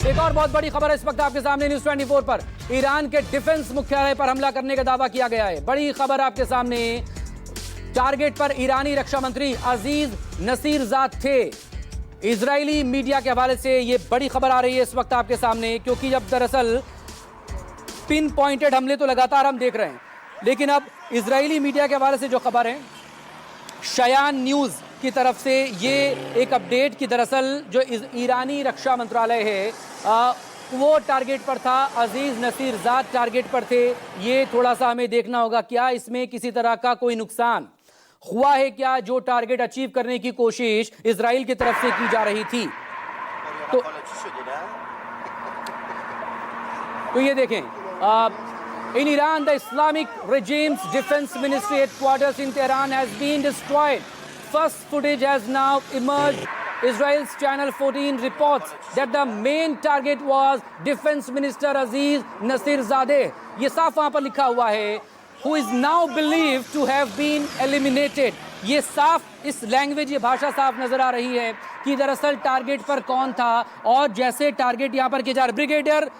एक और बहुत बड़ी खबर है इस वक्त आपके सामने न्यूज़ 24 पर। ईरान के डिफेंस मुख्यालय पर हमला करने का दावा किया गया है। बड़ी खबर आपके सामने, टारगेट पर ईरानी रक्षा मंत्री अजीज नसीरजाद थे। इजरायली मीडिया के हवाले से यह बड़ी खबर आ रही है इस वक्त आपके सामने, क्योंकि जब दरअसल पिन पॉइंटेड हमले तो लगातार हम देख रहे हैं, लेकिन अब इजरायली मीडिया के हवाले से जो खबर है, शयान न्यूज़ की तरफ से ये एक अपडेट कि दरअसल जो ईरानी रक्षा मंत्रालय है वो टारगेट पर था, अजीज नसीरजाद टारगेट पर थे। ये थोड़ा सा हमें देखना होगा, क्या इसमें किसी तरह का कोई नुकसान हुआ है क्या, जो टारगेट अचीव करने की कोशिश इजराइल की तरफ से की जा रही थी। तो ये देखें, in Iran, the Islamic regime's defense ministry headquarters in Tehran has been destroyed. First footage has now emerged. Israel's Channel 14 reports that the main target was Defense Minister Aziz Nasirzadeh. ये साफ वहां पर लिखा हुआ है, who is now believed to have been eliminated. ये साफ इस लैंग्वेज, ये भाषा साफ नजर आ रही है कि दरअसल टारगेट पर कौन था। और जैसे टारगेट यहां पर किया जा रहा है,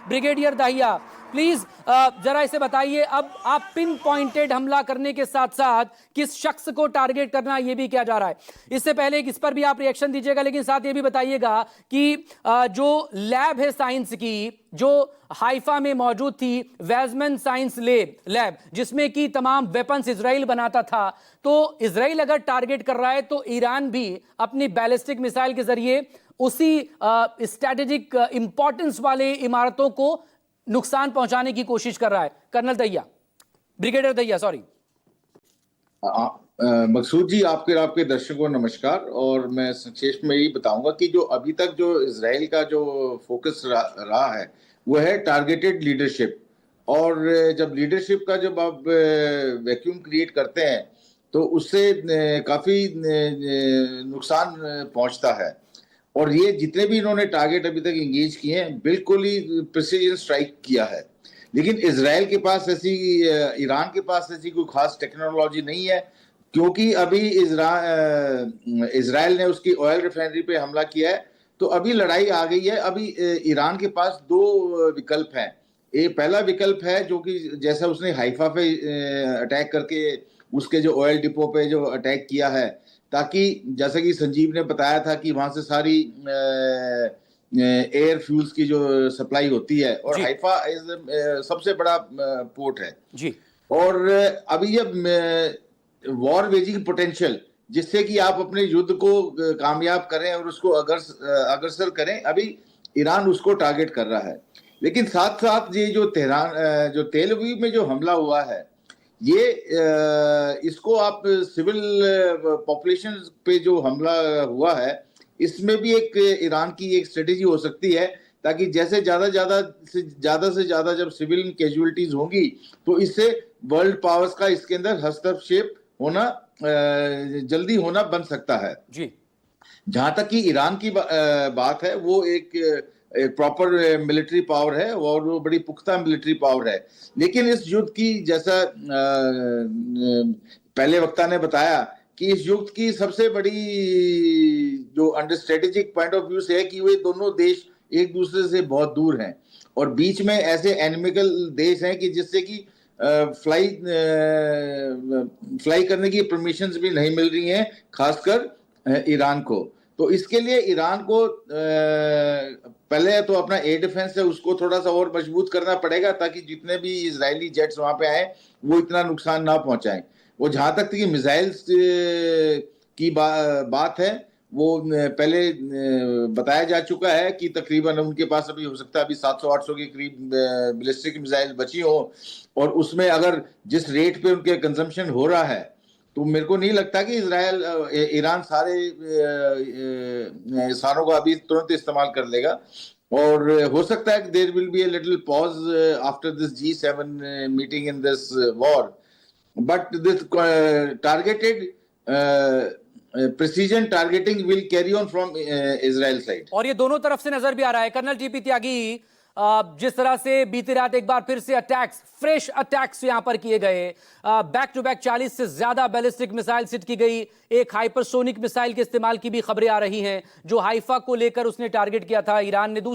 ब्रिगेडियर दाहिया प्लीज जरा इसे बताइए, अब आप पिन पॉइंटेड हमला करने के साथ साथ किस शख्स को टारगेट करना ये भी किया जा रहा है। इससे पहले इस पर भी आप रिएक्शन दीजिएगा, लेकिन साथ ये भी बताइएगा कि जो लैब है साइंस की, जो हाइफा में मौजूद थी, वेजमैन साइंस लैब जिसमें कि तमाम वेपन्स इजराइल बनाता था, तो इजराइल अगर टारगेट कर रहा है तो ईरान भी अपनी बैलिस्टिक मिसाइल के जरिए उसी स्ट्रैटेजिक इंपॉर्टेंस वाले इमारतों को नुकसान पहुंचाने की कोशिश कर रहा है। Colonel Dahiya, brigadier Dahiya, sorry. Maqsood ji, आपके दर्शकों को नमस्कार। और मैं संक्षेप में यही बताऊंगा कि जो अभी तक जो इजराइल का जो फोकस रहा है वो है टारगेटेड लीडरशिप। और जब लीडरशिप का जब आप वैक्यूम क्रिएट करते हैं तो उससे काफी नुकसान पहुंचता है। और ये जितने भी इन्होंने टारगेट अभी तक एंगेज किए हैं, बिल्कुल ही प्रिसीजन स्ट्राइक किया है। लेकिन इजराइल के पास ऐसी, ईरान के पास ऐसी कोई खास टेक्नोलॉजी नहीं है, क्योंकि अभी इजराइल ने उसकी ऑयल रिफाइनरी पे हमला किया है। तो अभी लड़ाई आ गई है। अभी ईरान के पास दो विकल्प हैं। एक पहला विकल्प है जो कि जैसा उसने हाइफा पे अटैक करके उसके जो ऑयल डिपो पे जो अटैक किया है, ताकि जैसा कि संजीव ने बताया था कि वहां से सारी एयर फ्यूल्स की जो सप्लाई होती है, और हाइफा सबसे बड़ा पोर्ट है जी। और अभी जब वॉर वेजिंग पोटेंशियल, जिससे कि आप अपने युद्ध को कामयाब करें और उसको अग्रसर करें, अभी ईरान उसको टारगेट कर रहा है। लेकिन साथ साथ ये जो तेल अवीव में जो हमला हुआ है, ये इसको आप सिविल पॉपुलेशन पे जो हमला हुआ है, इसमें भी एक ईरान की एक स्ट्रेटेजी हो सकती है, ताकि जैसे ज्यादा से ज्यादा जब सिविल कैजुअलिटीज होंगी तो इससे वर्ल्ड पावर्स का इसके अंदर हस्तक्षेप होना जल्दी होना बन सकता है जी। जहां तक कि ईरान की बात है, वो एक प्रॉपर मिलिट्री पावर है और वो बड़ी पुख्ता मिलिट्री पावर है। लेकिन इस युद्ध की, जैसा पहले वक्ता ने बताया, कि इस युद्ध की सबसे बड़ी जो under strategic point of view से है कि वे दोनों देश एक दूसरे से बहुत दूर हैं और बीच में ऐसे एनिमिकल देश हैं कि जिससे कि फ्लाई करने की परमिशंस भी नहीं मिल रही हैं, खासकर ईरान को। तो इसके लिए ईरान को पहले तो अपना एयर डिफेंस है उसको थोड़ा सा और मजबूत करना पड़ेगा, ताकि जितने भी इजरायली जेट्स वहां पे आए वो इतना नुकसान ना पहुंचाएं। वो जहां तक कि मिसाइल्स की बात है, वो पहले बताया जा चुका है कि तकरीबन उनके पास अभी हो सकता है अभी 700-800 के करीब बैलिस्टिक मिसाइल बची हो। और उसमें अगर जिस रेट पे उनके कंजम्पशन हो रहा है, तो मेरे को नहीं लगता कि ईरान सारों को अभी तुरंत इस्तेमाल कर लेगा। और हो सकता है कि there will be a little pause after this G7 meeting in this war, but this targeted precision targeting will carry on from Israel side. और ये दोनों तरफ से नजर भी आ रहा है। कर्नल टीपी त्यागी, जिस तरह से बीती रात एक बार फिर से फ्रेश अटैक्स यहां पर किए गए, बैक टू बैक 40 से ज्यादा बैलिस्टिक मिसाइल हिट की गई। एक हाइपरसोनिक मिसाइल के इस्तेमाल की भी खबरें आ रही हैं, जो हाइफा को लेकर उसने टारगेट किया था ईरान ने।